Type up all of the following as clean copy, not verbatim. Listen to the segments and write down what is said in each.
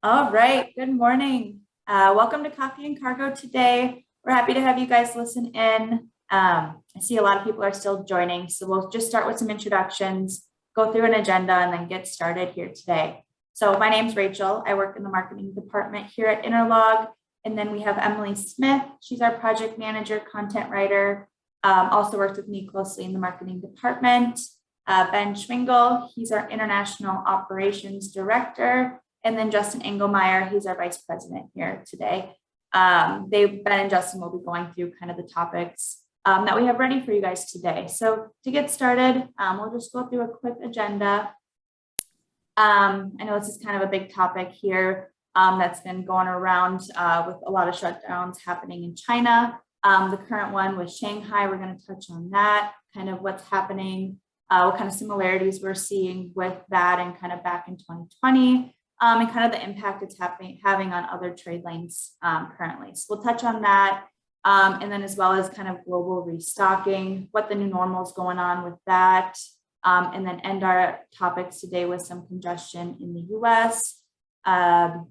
All right, good morning. Welcome to Coffee and Cargo today. We're happy to have you guys listen in. I see a lot of people are still joining, so we'll just start with some introductions, go through an agenda, and then get started here today. So my name's Rachel. I work in the marketing department here at Interlog, and then we have Emily Smith. She's our project manager, content writer, also works with me closely in the marketing department. Ben Schwingle, he's our international operations director. And then Justin Engelmeyer, he's our vice president here today. Ben and Justin will be going through kind of the topics that we have ready for you guys today. So to get started, we'll just go through a quick agenda. I know this is kind of a big topic here that's been going around with a lot of shutdowns happening in China. The current one with Shanghai, we're going to touch on that, kind of what's happening, what kind of similarities we're seeing with that and kind of back in 2020. And kind of the impact it's having on other trade lanes currently. So we'll touch on that. And then as well as kind of global restocking, what the new normal is going on with that. And then end our topics today with some congestion in the US,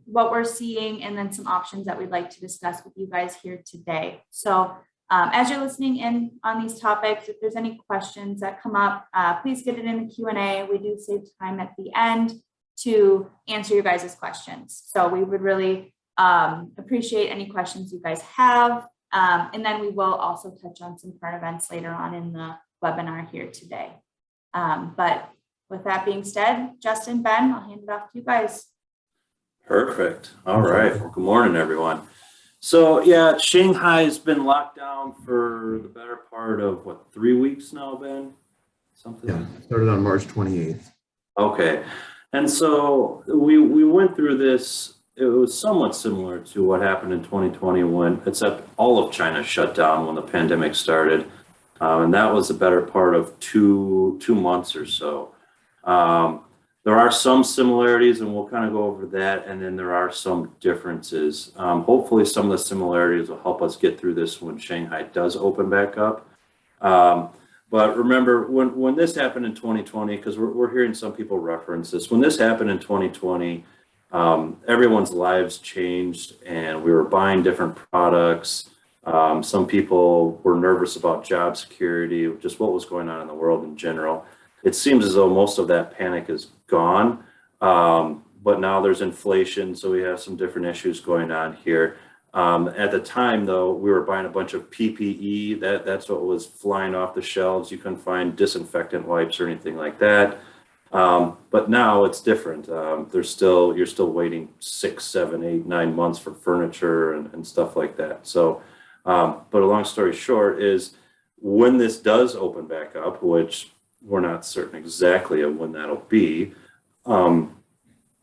what we're seeing, and then some options that we'd like to discuss with you guys here today. So as you're listening in on these topics, if there's any questions that come up, please get it in the Q&A. We do save time at the end to answer your guys' questions. So we would really appreciate any questions you guys have. And then we will also touch on some current events later on in the webinar here today. But with that being said, Justin, Ben, I'll hand it off to you guys. Perfect. All right. Well, good morning, everyone. So yeah, Shanghai has been locked down for the better part of what, 3 weeks now, Ben? Something. Yeah, started on March 28th. Okay. And so we went through this. It was somewhat similar to what happened in 2020 except all of China shut down when the pandemic started. And that was the better part of two months or so. There are some similarities, and we'll kind of go over that. And then there are some differences. Hopefully some of the similarities will help us get through this when Shanghai does open back up. But remember, when this happened in 2020, because we're hearing some people reference this, when this happened in 2020, everyone's lives changed and we were buying different products. Some people were nervous about job security, just what was going on in the world in general. It seems as though most of that panic is gone, but now there's inflation, so we have some different issues going on here. At the time, though, we were buying a bunch of PPE. That's what was flying off the shelves. You couldn't find disinfectant wipes or anything like that. But now it's different. You're still waiting 6, 7, 8, 9 months for furniture and stuff like that. So, but a long story short is when this does open back up, which we're not certain exactly of when that'll be,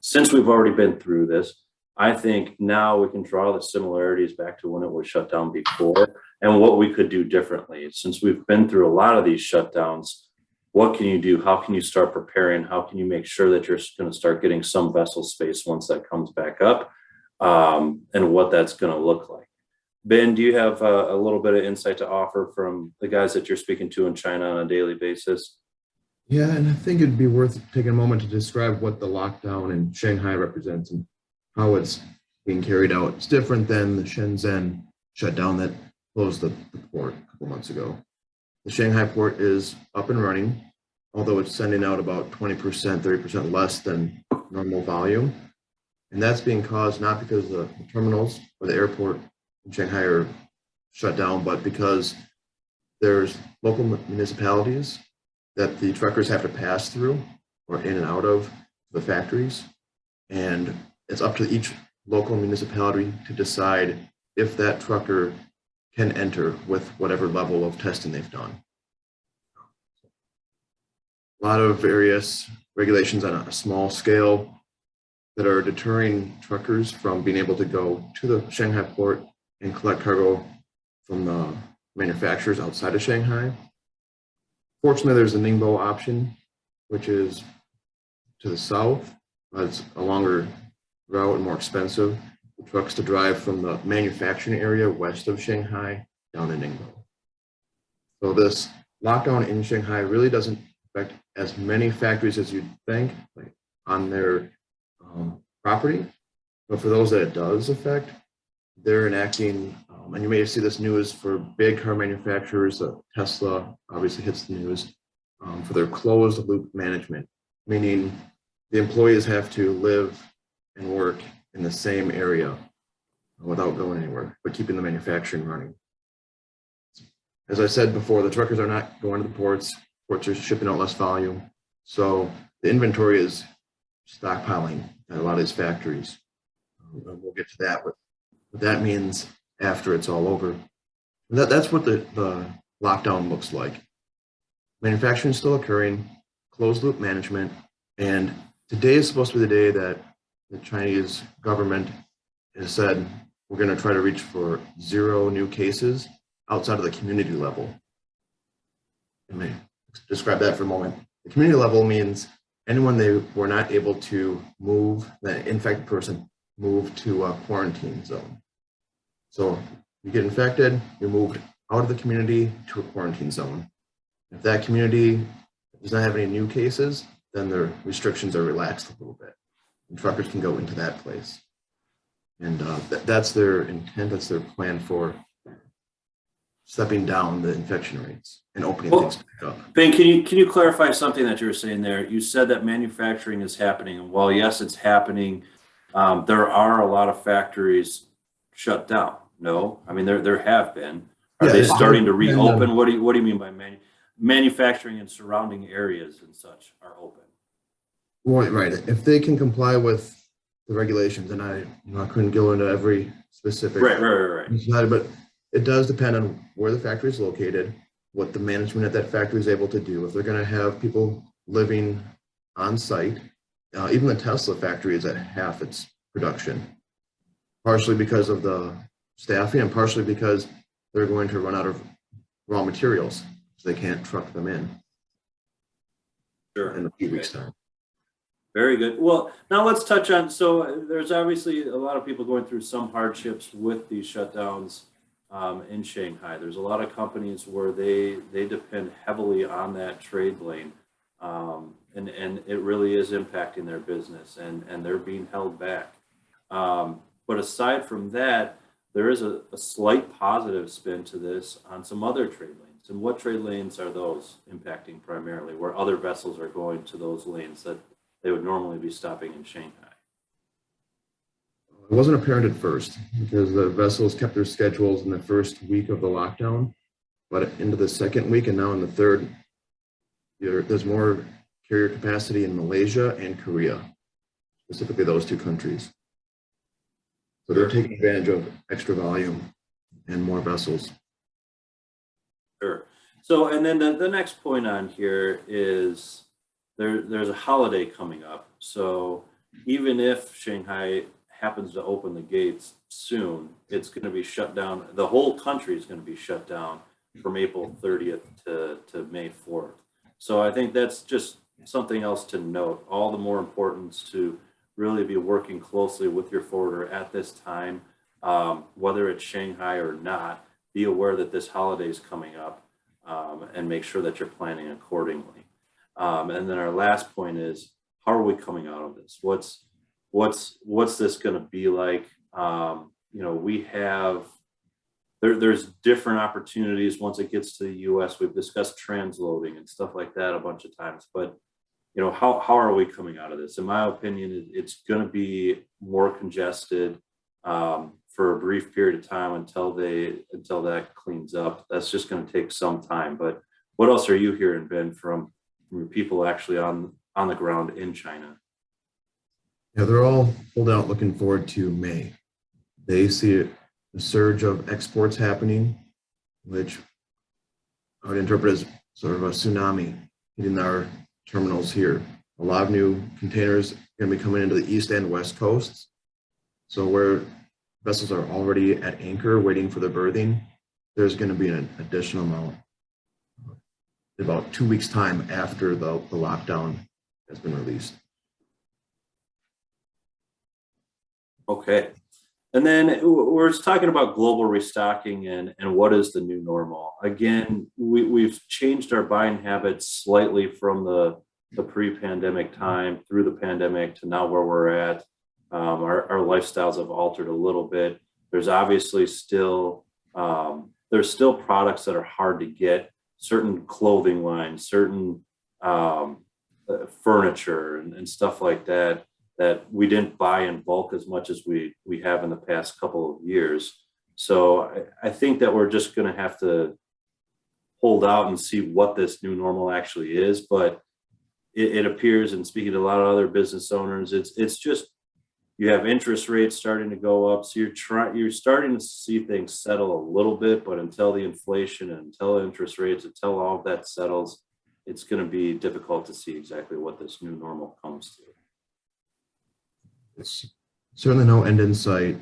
since we've already been through this, I think now we can draw the similarities back to when it was shut down before and what we could do differently. Since we've been through a lot of these shutdowns, what can you do? How can you start preparing? How can you make sure that you're going to start getting some vessel space once that comes back up, and what that's going to look like? Ben, do you have a little bit of insight to offer from the guys that you're speaking to in China on a daily basis? Yeah, and I think it'd be worth taking a moment to describe what the lockdown in Shanghai represents and how it's being carried out. It's different than the Shenzhen shutdown that closed the port a couple months ago. The Shanghai port is up and running, although it's sending out about 20%, 30% less than normal volume. And that's being caused not because the terminals or the airport in Shanghai are shut down, but because there's local municipalities that the truckers have to pass through or in and out of the factories. And it's up to each local municipality to decide if that trucker can enter with whatever level of testing they've done. A lot of various regulations on a small scale that are deterring truckers from being able to go to the Shanghai port and collect cargo from the manufacturers outside of Shanghai. Fortunately, there's a Ningbo option, which is to the south. It's a longer route and more expensive for trucks to drive from the manufacturing area west of Shanghai down to Ningbo. So this lockdown in Shanghai really doesn't affect as many factories as you'd think, like on their property, But for those that it does affect, they're enacting, and you may see this news for big car manufacturers. Tesla obviously hits the news for their closed loop management, meaning the employees have to live and work in the same area without going anywhere, but keeping the manufacturing running. As I said before, the truckers are not going to the ports. Ports are shipping out less volume. So the inventory is stockpiling at a lot of these factories. And we'll get to that, what that means after it's all over. That's what the lockdown looks like. Manufacturing is still occurring, closed loop management, and today is supposed to be the day that the Chinese government has said we're going to try to reach for 0 new cases outside of the community level. Let me describe that for a moment. The community level means anyone they were not able to move, the infected person, move to a quarantine zone. So you get infected, you're moved out of the community to a quarantine zone. If that community does not have any new cases, then their restrictions are relaxed a little bit. And truckers can go into that place. And that's their intent, that's their plan for stepping down the infection rates and opening things back up. Ben, can you clarify something that you were saying there? You said that manufacturing is happening, and while yes, it's happening, there are a lot of factories shut down. No, I mean there have been. Are they starting to reopen? What do you mean by manufacturing in surrounding areas and such are open? Right. If they can comply with the regulations, and I couldn't go into every specific. Right. But it does depend on where the factory is located, what the management at that factory is able to do. If they're going to have people living on site, even the Tesla factory is at half its production, partially because of the staffing and partially because they're going to run out of raw materials, so they can't truck them in. Sure. In a few weeks' time. Very good. Well, now let's touch on, so there's obviously a lot of people going through some hardships with these shutdowns in Shanghai. There's a lot of companies where they depend heavily on that trade lane, and it really is impacting their business, and they're being held back. But aside from that, there is a slight positive spin to this on some other trade lanes. And what trade lanes are those impacting primarily, where other vessels are going to those lanes that they would normally be stopping in Shanghai? It wasn't apparent at first because the vessels kept their schedules in the first week of the lockdown, but into the second week and now in the third, there's more carrier capacity in Malaysia and Korea, specifically those 2 countries. So they're taking advantage of extra volume and more vessels. Sure. So, and then the next point on here is there's a holiday coming up. So even if Shanghai happens to open the gates soon, it's going to be shut down. The whole country is going to be shut down from April 30th to May 4th. So I think that's just something else to note. All the more importance to really be working closely with your forwarder at this time, whether it's Shanghai or not. Be aware that this holiday is coming up, and make sure that you're planning accordingly. And then our last point is, how are we coming out of this? What's this going to be like? We have there's different opportunities once it gets to the U.S. We've discussed transloading and stuff like that a bunch of times, but how are we coming out of this? In my opinion, it's going to be more congested for a brief period of time until that cleans up. That's just going to take some time. But what else are you hearing, Ben, from people actually on the ground in China? Yeah, they're all pulled out looking forward to May. They see a surge of exports happening, which I would interpret as sort of a tsunami hitting our terminals here. A lot of new containers are going to be coming into the east and west coasts. So where vessels are already at anchor waiting for their berthing, there's going to be an additional amount about 2 weeks' time after the lockdown has been released. Okay. And then we're talking about global restocking and what is the new normal. Again, we've changed our buying habits slightly from the pre-pandemic time through the pandemic to now where we're at. Our lifestyles have altered a little bit. There's obviously still there's still products that are hard to get. Certain clothing lines, certain furniture and stuff like that that we didn't buy in bulk as much as we have in the past couple of years. So I think that we're just going to have to hold out and see what this new normal actually is. But it appears, and speaking to a lot of other business owners, it's just, you have interest rates starting to go up. So you're starting to see things settle a little bit, but until the inflation and until interest rates, until all of that settles, it's going to be difficult to see exactly what this new normal comes to. It's certainly no end in sight.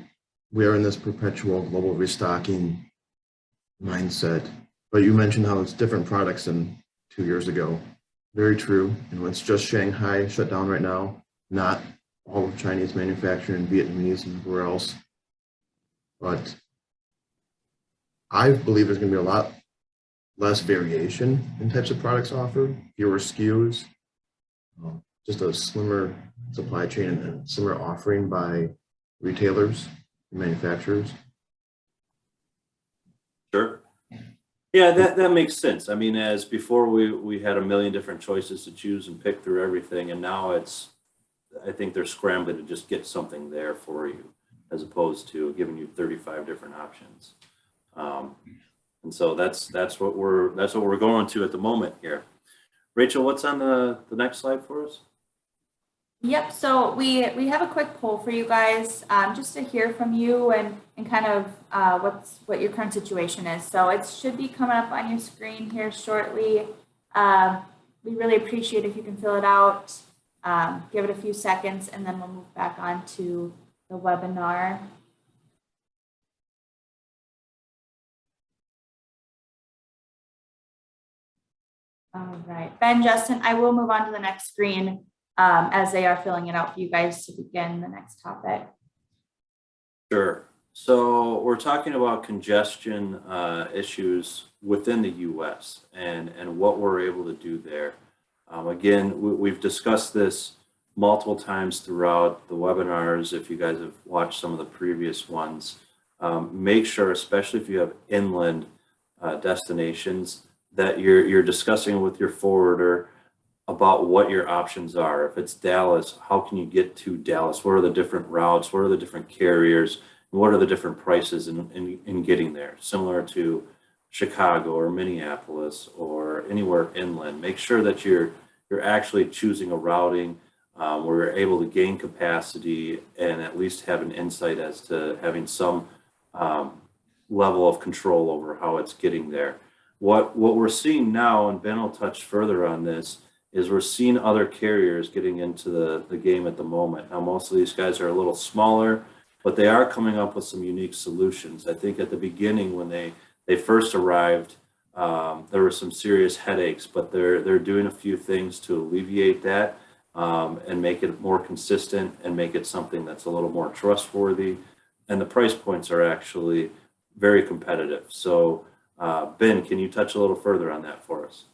We are in this perpetual global restocking mindset. But you mentioned how it's different products than 2 years ago. Very true. And it's just Shanghai shut down right now, not all of Chinese manufacturing, Vietnamese and everywhere else. But I believe there's going to be a lot less variation in types of products offered, fewer SKUs, just a slimmer supply chain and similar offering by retailers and manufacturers. Sure. Yeah, that makes sense. I mean, as before we had a million different choices to choose and pick through everything, and now I think they're scrambling to just get something there for you, as opposed to giving you 35 different options. And so that's what we're going to at the moment here. Rachel, what's on the next slide for us? Yep, so we have a quick poll for you guys, just to hear from you and kind of what your current situation is. So it should be coming up on your screen here shortly. We really appreciate if you can fill it out, give it a few seconds, and then we'll move back on to the webinar. All right, Ben, Justin, I will move on to the next screen as they are filling it out for you guys to begin the next topic. Sure. So we're talking about congestion issues within the U.S. and what we're able to do there. Again, we've discussed this multiple times throughout the webinars. If you guys have watched some of the previous ones, make sure, especially if you have inland destinations, that you're discussing with your forwarder about what your options are. If it's Dallas, how can you get to Dallas? What are the different routes? What are the different carriers? And what are the different prices in getting there? Similar to Chicago or Minneapolis or anywhere inland. Make sure that you're actually choosing a routing where you're able to gain capacity and at least have an insight as to having some level of control over how it's getting there. What we're seeing now, and Ben will touch further on this, is we're seeing other carriers getting into the game at the moment. Now, most of these guys are a little smaller, but they are coming up with some unique solutions. I think at the beginning when they first arrived, there were some serious headaches, but they're doing a few things to alleviate that and make it more consistent and make it something that's a little more trustworthy. And the price points are actually very competitive. So Ben, can you touch a little further on that for us?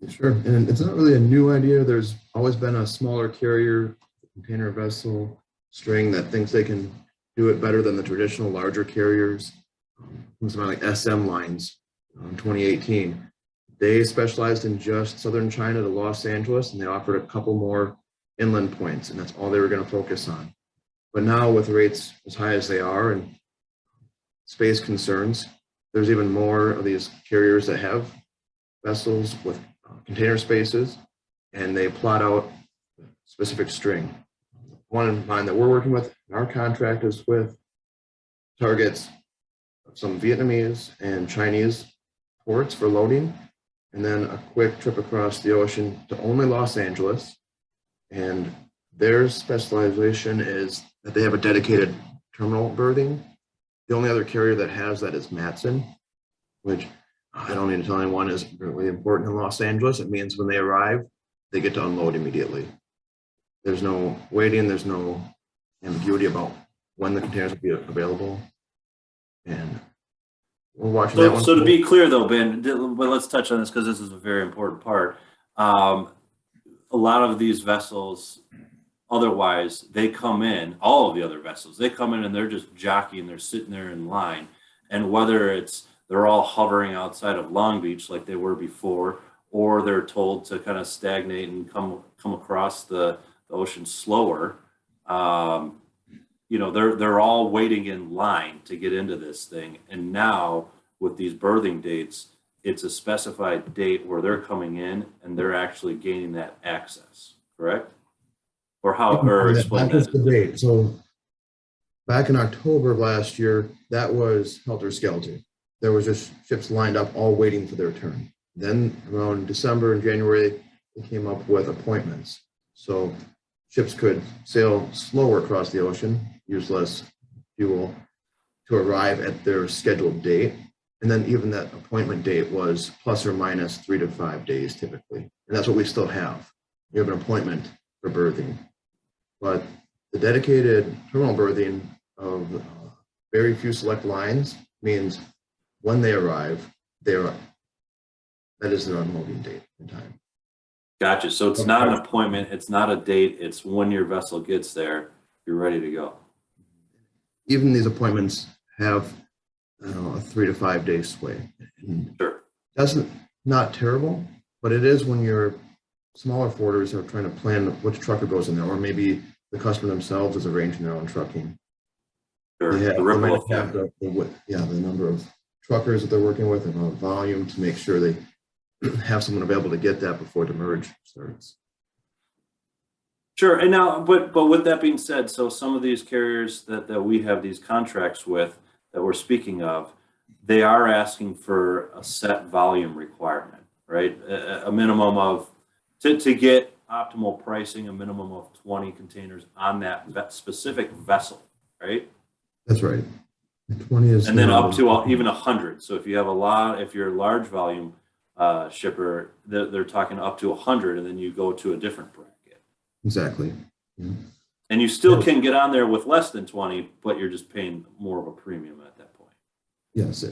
Sure, and it's not really a new idea. There's always been a smaller carrier, container vessel, string that thinks they can do it better than the traditional larger carriers. Something like SM Lines in 2018. They specialized in just southern China to Los Angeles, and they offered a couple more inland points, and that's all they were going to focus on. But now with rates as high as they are and space concerns, there's even more of these carriers that have vessels with container spaces, and they plot out specific string. One in mind that we're working with, our contract is with, targets some Vietnamese and Chinese ports for loading, and then a quick trip across the ocean to only Los Angeles. And their specialization is that they have a dedicated terminal berthing. The only other carrier that has that is Matson, which I don't need to tell anyone is really important in Los Angeles. It means when they arrive, they get to unload immediately. There's no waiting, there's no ambiguity about when the containers will be available. And we're watching that one. So to be clear though, Ben, but let's touch on this because this is a very important part. A lot of these vessels Otherwise, they come in, all of the other vessels, they come in and they're just jockeying, they're sitting there in line. And whether it's they're all hovering outside of Long Beach like they were before, or they're told to kind of stagnate and come across the ocean slower, they're all waiting in line to get into this thing. And now with these berthing dates, it's a specified date where they're coming in and they're actually gaining that access, correct? Or explain That was the that. date. So back in October of last year, that was helter-skelter. There was just ships lined up all waiting for their turn. Then around December and January, they came up with appointments. So ships could sail slower across the ocean, use less fuel to arrive at their scheduled date. And then even that appointment date was plus or minus 3 to 5 days typically. And that's what we still have. You have an appointment for berthing. But the dedicated terminal berthing of very few select lines means when they arrive, that is their unloading date and time. Gotcha. So it's not an appointment, it's not a date, it's when your vessel gets there, you're ready to go. Even these appointments have a 3 to 5 day sway. Sure. That's not terrible, but it is when your smaller forwarders are trying to plan which trucker goes in there, or maybe the customer themselves is arranging their own trucking. Sure. They The ripple have the number of truckers that they're working with and the volume to make sure they have someone available to get that before demurrage starts. Sure. And now, but with that being said, so some of these carriers that we have these contracts with that we're speaking of, they are asking for a set volume requirement, right? A minimum of, to get optimal pricing, a minimum of 20 containers on that specific vessel, right? That's right. 20 is, and then up to even 100. So if you have if you're a large volume shipper, they're talking up to 100, and then you go to a different bracket. Exactly. Yeah. And you still can get on there with less than 20, but you're just paying more of a premium at that point. Yes.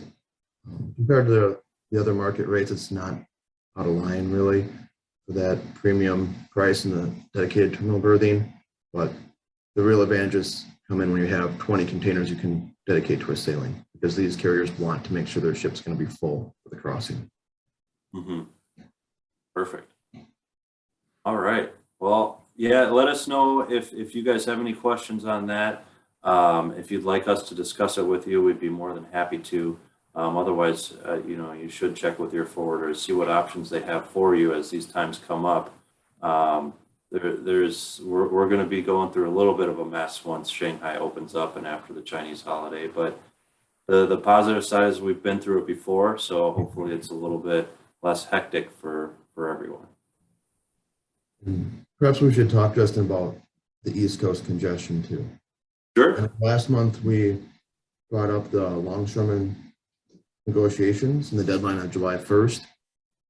Compared to the other market rates, it's not out of line really for that premium price in the dedicated terminal berthing, but the real advantages come in when you have 20 containers you can dedicate to a sailing, because these carriers want to make sure their ship's going to be full for the crossing. Mm-hmm. Perfect. All right. Well, yeah, let us know if you guys have any questions on that. If you'd like us to discuss it with you, we'd be more than happy to. Otherwise, you should check with your forwarders, see what options they have for you as these times come up. We're going to be going through a little bit of a mess once Shanghai opens up and after the Chinese holiday, but the positive side is we've been through it before, so hopefully it's a little bit less hectic for everyone. Perhaps we should talk, Justin, about the East Coast congestion too. Sure. Last month we brought up the longshoreman negotiations and the deadline on July 1st.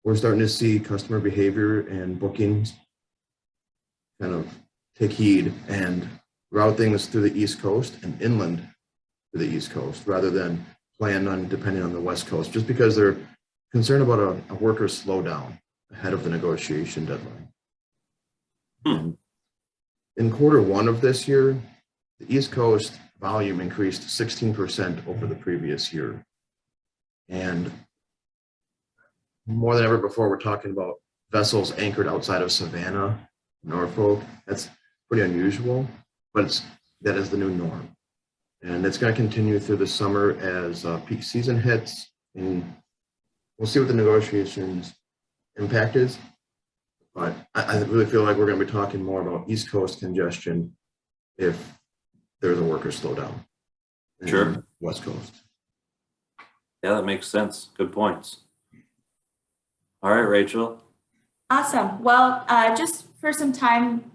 We're starting to see customer behavior and bookings kind of take heed and route things through the East Coast and inland to the East Coast rather than plan on depending on the West Coast, just because they're concerned about a worker slowdown ahead of the negotiation deadline. And in Q1 of this year, the East Coast volume increased 16% over the previous year. And more than ever before, we're talking about vessels anchored outside of Savannah, Norfolk. That's pretty unusual, but that is the new norm. And it's going to continue through the summer as peak season hits, and we'll see what the negotiations impact is. But I really feel like we're going to be talking more about East Coast congestion if there's a worker slowdown. Sure. West Coast. Yeah, that makes sense. Good points. All right, Rachel. Awesome. Well, just for some time,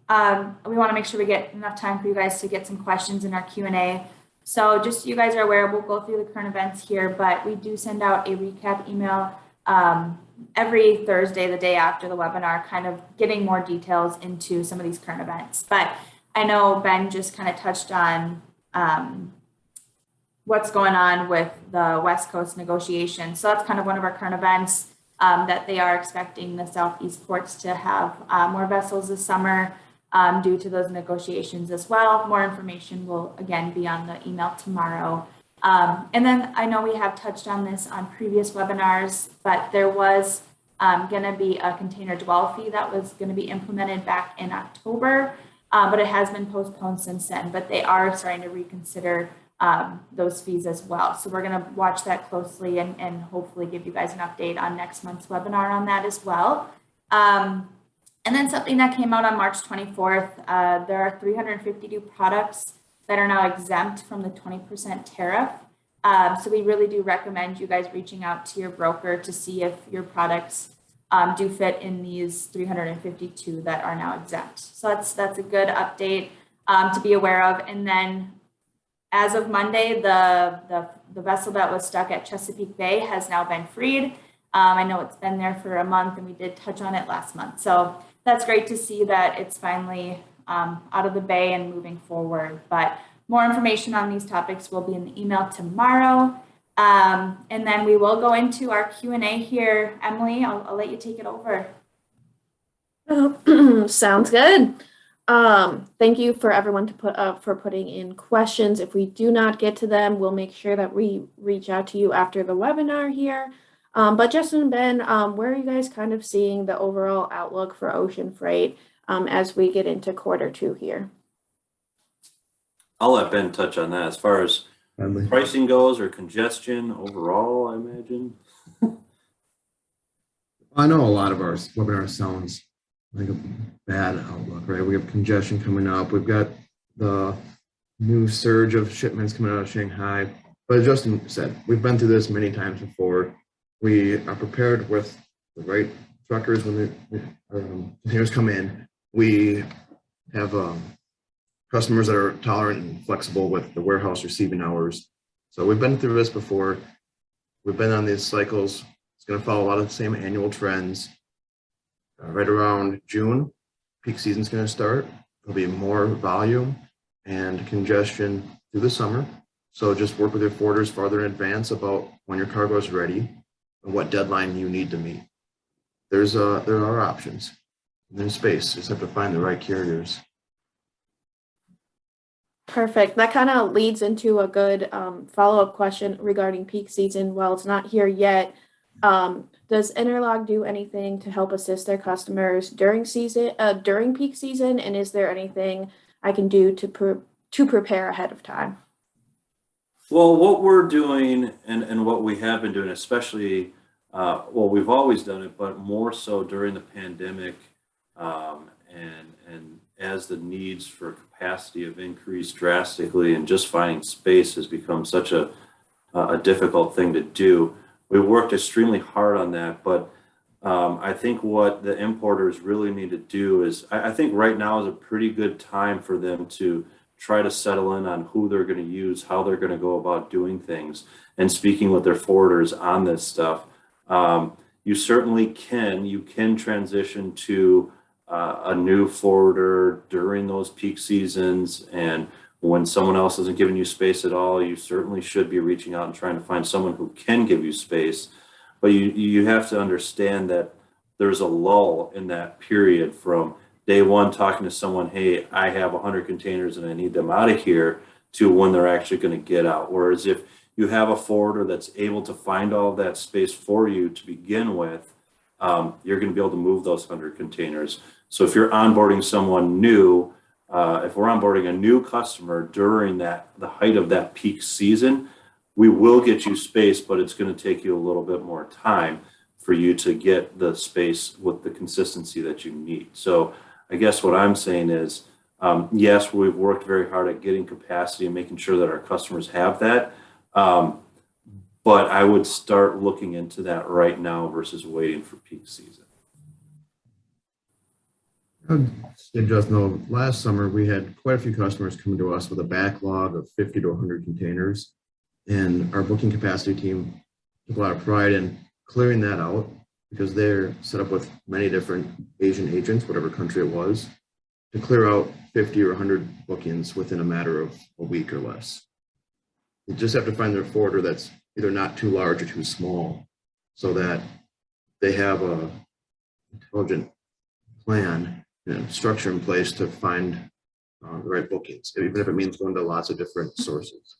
we want to make sure we get enough time for you guys to get some questions in our Q&A. So just so you guys are aware, we'll go through the current events here, but we do send out a recap email every Thursday, the day after the webinar, kind of getting more details into some of these current events. But I know Ben just kind of touched on what's going on with the West Coast negotiation. So that's kind of one of our current events, that they are expecting the Southeast ports to have more vessels this summer. due to those negotiations as well. More information will again be on the email tomorrow. And then I know we have touched on this on previous webinars, but there was going to be a container dwell fee that was going to be implemented back in October, but it has been postponed since then. But they are starting to reconsider those fees as well. So we're going to watch that closely and hopefully give you guys an update on next month's webinar on that as well. And then something that came out on March 24th, there are 352 products that are now exempt from the 20% tariff. So we really do recommend you guys reaching out to your broker to see if your products do fit in these 352 that are now exempt. So that's a good update to be aware of. And then as of Monday, the vessel that was stuck at Chesapeake Bay has now been freed. I know it's been there for a month and we did touch on it last month. So that's great to see that it's finally out of the bay and moving forward. But more information on these topics will be in the email tomorrow. And then we will go into our Q&A here. Emily, I'll let you take it over. Sounds good. Thank you for everyone for putting in questions. If we do not get to them, we'll make sure that we reach out to you after the webinar here. But Justin and Ben, where are you guys kind of seeing the overall outlook for ocean freight as we get into Q2 here? I'll let Ben touch on that as far as pricing goes or congestion overall, I imagine. I know a lot of our webinar sounds like a bad outlook, right? We have congestion coming up. We've got the new surge of shipments coming out of Shanghai. But as Justin said, we've been through this many times before. We are prepared with the right truckers when the containers come in. We have customers that are tolerant and flexible with the warehouse receiving hours. So we've been through this before. We've been on these cycles. It's going to follow a lot of the same annual trends. Right around June, peak season is going to start. There'll be more volume and congestion through the summer. So just work with your forwarders farther in advance about when your cargo is ready and what deadline you need to meet. There are options. There's space. Just have to find the right carriers. Perfect. That kind of leads into a good follow-up question regarding peak season. While it's not here yet, does Interlog do anything to help assist their customers during peak season? And is there anything I can do to prepare ahead of time? Well, what we're doing and what we have been doing, especially, well, we've always done it, but more so during the pandemic, and as the needs for capacity have increased drastically and just finding space has become such a difficult thing to do. We worked extremely hard on that, but I think what the importers really need to do is, I think right now is a pretty good time for them to try to settle in on who they're going to use, how they're going to go about doing things, and speaking with their forwarders on this stuff. You certainly can transition to a new forwarder during those peak seasons, and when someone else isn't giving you space at all, you certainly should be reaching out and trying to find someone who can give you space. But you have to understand that there's a lull in that period from day one talking to someone, hey, I have 100 containers and I need them out of here, to when they're actually going to get out. Whereas if you have a forwarder that's able to find all of that space for you to begin with, you're going to be able to move those 100 containers. So if you're onboarding someone new, if we're onboarding a new customer during the height of that peak season, we will get you space, but it's going to take you a little bit more time for you to get the space with the consistency that you need. So I guess what I'm saying is, yes, we've worked very hard at getting capacity and making sure that our customers have that. But I would start looking into that right now versus waiting for peak season. Just know, last summer we had quite a few customers coming to us with a backlog of 50 to 100 containers, and our booking capacity team took a lot of pride in clearing that out, because they're set up with many different Asian agents, whatever country it was, to clear out 50 or 100 bookings within a matter of a week or less. You just have to find their forwarder that's either not too large or too small, so that they have a intelligent plan structure in place to find the right bookings, even if it means going to lots of different sources.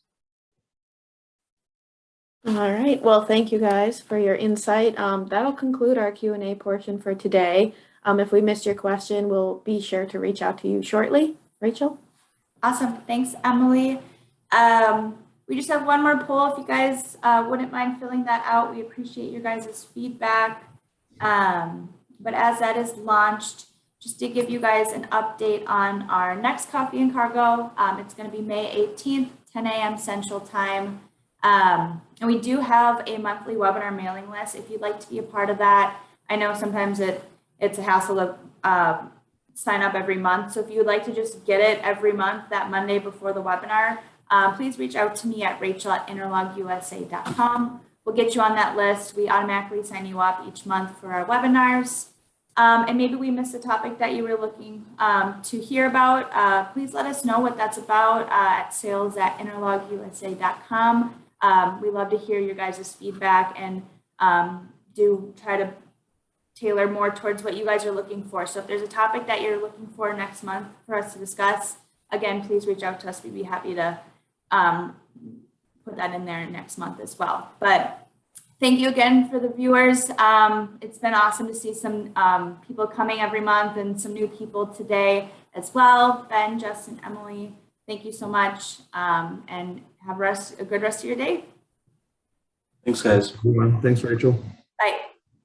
All right, well, thank you guys for your insight. That'll conclude our Q&A portion for today. If we missed your question, we'll be sure to reach out to you shortly. Rachel? Awesome. Thanks, Emily. We just have one more poll. If you guys wouldn't mind filling that out, we appreciate your guys' feedback. But as that is launched, just to give you guys an update on our next Coffee and Cargo, it's going to be May 18th, 10 a.m. Central Time. And we do have a monthly webinar mailing list. If you'd like to be a part of that, I know sometimes it's a hassle to sign up every month. So if you would like to just get it every month, that Monday before the webinar, please reach out to me at rachel@interlogusa.com. We'll get you on that list. We automatically sign you up each month for our webinars. And maybe we missed a topic that you were looking to hear about. Please let us know what that's about at sales@interlogusa.com. We love to hear your guys' feedback and do try to tailor more towards what you guys are looking for. So if there's a topic that you're looking for next month for us to discuss, again, please reach out to us. We'd be happy to put that in there next month as well. But thank you again for the viewers. It's been awesome to see some people coming every month and some new people today as well. Ben, Justin, Emily, thank you so much. And have a good rest of your day. Thanks, guys. Thanks, Rachel.